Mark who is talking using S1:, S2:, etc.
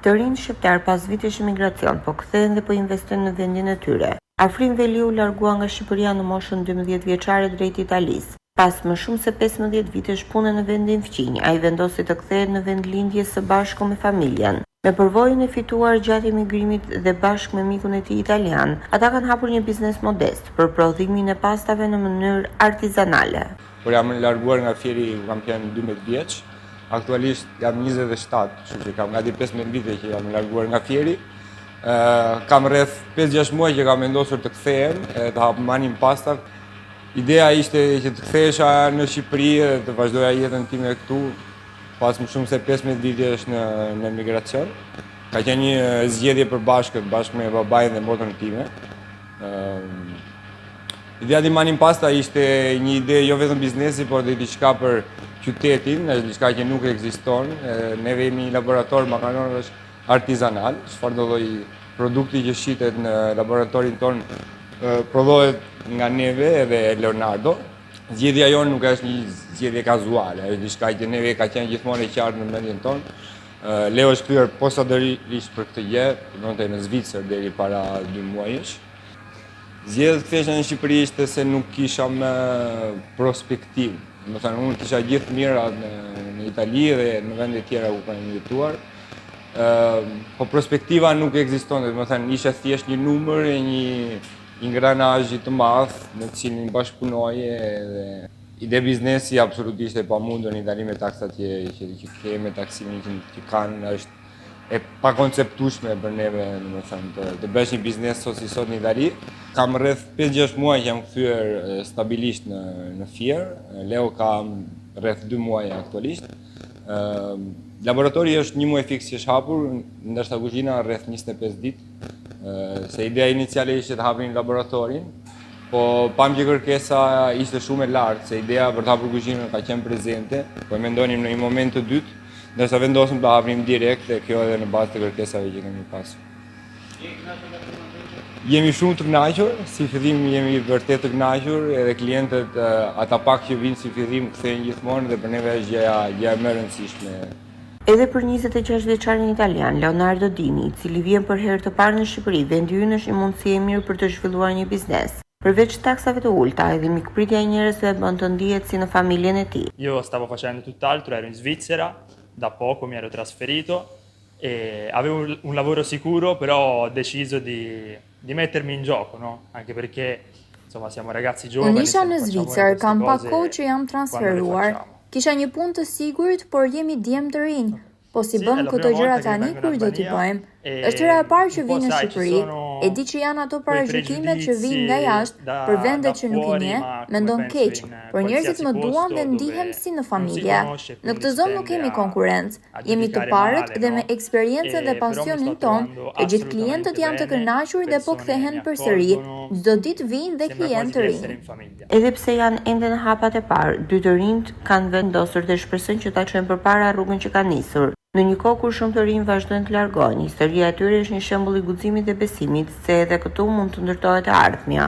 S1: Të rinj shqiptar pas vitesh emigracion po kthehen dhe po investojnë në vendin e tyre. Afrim Veli u largua nga Shqipëria në moshën 12 vjeçare drejt Italisë. Pas më shumë se 15 vitesh pune në vendin fqinj, ai vendosi të kthehet në vend lindjes së bashku me familjen. Me përvojën e fituar gjatë emigrimit dhe bashkë me mikun e tij italian, ata kanë hapur një biznes modest për prodhimin e pastave në mënyrë artizanale.
S2: Por jam larguar nga fieri, kam qenë 12 vjeç. Aktualisht jam 27, kështu që kam gati 15 vite që jam larguar nga fieri. Kam rreth 5-6 muaj që kam vendosur të kthehem, të hap manin pasta. Ideja ishte që të kthehesha në Shqipëri dhe të vazhdoja jetën time këtu pas më shumë se 15 vitesh në emigracion. Ka qenë një zgjedhje e përbashkët bashkë me babain dhe motrën time. Ideja të manin pasta ishte një ide jo vetëm biznesi, por dhe diçka për qytetin, është diçka që nuk ekziston. Neve jemi një laborator makaronësh artizanal, çfarë do lloj produkti që shitet në laboratorin ton prodhohet nga neve dhe Leonardo. Zgjedhja jonë nuk është një zgjedhje kazuale, është diçka që neve ka qenë gjithmonë e qartë në mendjen tonë. Leo është kthyer posaçërisht për këtë gjë, donte në Zvicër deri para 2 muajsh. Zgjedhja të kthesha në Shqipëri ishte se nuk kisha më prospektiv. Do të thënë, unë kisha gjithë mirat në Itali dhe në vende tjera ku kam jetuar. Po perspektiva nuk ekzistonte, do të thënë, ishte thjesht një numër e një ingranazh të madh në të cilin bashkëpunoje dhe ide biznesi absolutisht e pamundur në Itali me taksat që ke me taksimin që kanë është e pakonceptueshme për neve, domethënë, të bësh një biznes sot në Itali. Kam rreth 5-6 muaj që jam kthyer stabilisht në fier. Leo ka rreth 2 muaj aktualisht. Laboratori është 1 muaj fiks që është hapur, ndërsa kuzhina rreth 25 ditë. Se ideja iniciale ishte të hapin laboratorin, po pam që kërkesa ishte shumë e lartë, se ideja për të hapur kuzhinën ka qenë prezente, po e mendonim në një moment të dytë, ndërsa vendosëm të hapim direkt dhe kjo edhe në bazë të kërkesave që kemi pasur. Jemi shumë të kënaqur, si fillim jemi vërtet të kënaqur, edhe klientët ata pak që vinë si fillim kthehen gjithmonë dhe për neve është gjëja më e rëndësishme.
S1: Edhe për 26 vjeçarin italian Leonardo Dini, i cili vjen për herë të parë në Shqipëri, vendi ynë është një mundësi e mirë për të zhvilluar një biznes. Përveç taksave të ulta, edhe mikpritja e njerëzve bën të ndihet si në familjen e tij.
S3: Io stavo facendo tutt'altro, ero in Svizzera, da poco mi ero trasferito e avevo un lavoro sicuro, però ho deciso di mettermi in gioco, no? Anche perché insomma siamo ragazzi giovani.
S4: Unë isha në Zvicër, kam pak kohë që jam transferuar. Kisha një punë të sigurt, por jemi djemë të rinj. Po si bëm këto gjëra tani, kur do t'i bëjmë? Është hera e parë që vinë në Shqipëri, e di që janë ato parashutimet që vinë nga jashtë, për vendet që nuk i njeh, mendon keq, por njerëzit më duan dhe ndihem si në familje. Në këtë zonë nuk kemi konkurrencë, jemi të parët dhe me eksperiencën dhe pasionin ton, e gjithë klientët janë të kënaqur dhe po kthehen përsëri, çdo ditë vinë dhe klientë të rinj.
S1: Edhe pse janë ende në hapat e parë, dy të rinjt kanë vendosur dhe shpresojnë që ta çojnë përpara rrugën që kanë nisur. Në një kohë kur shumë të rinj vazhdojnë të largohen, historia e tyre është një shembull i guximit dhe besimit se edhe këtu mund të ndërtohet e ardhmja.